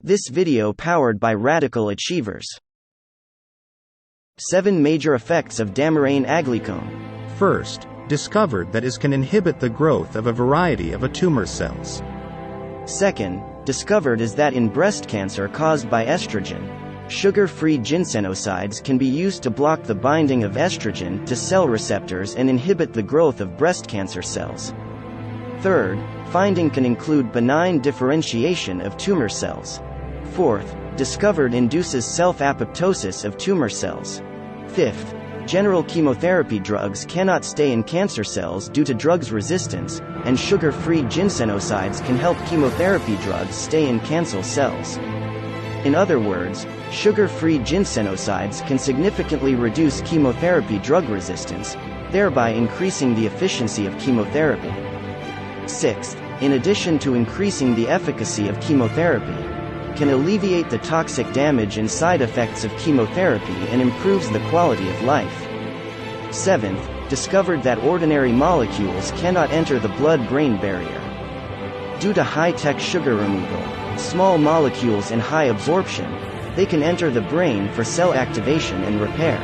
This video powered by Radical Achievers. 7 major effects of Dammarane Aglycone. First, discovered that it can inhibit the growth of a variety of tumor cells. Second, discovered is that in breast cancer caused by estrogen, sugar-free ginsenosides can be used to block the binding of estrogen to cell receptors and inhibit the growth of breast cancer cells. Third, finding can include benign differentiation of tumor cells. Fourth, discovered induces self-apoptosis of tumor cells. Fifth, general chemotherapy drugs cannot stay in cancer cells due to drugs resistance, and sugar-free ginsenosides can help chemotherapy drugs stay in cancer cells. In other words, sugar-free ginsenosides can significantly reduce chemotherapy drug resistance, thereby increasing the efficiency of chemotherapy. Sixth, in addition to increasing the efficacy of chemotherapy, can alleviate the toxic damage and side effects of chemotherapy and improves the quality of life. Seventh, discovered that ordinary molecules cannot enter the blood-brain barrier. Due to high-tech sugar removal, small molecules and high absorption, they can enter the brain for cell activation and repair.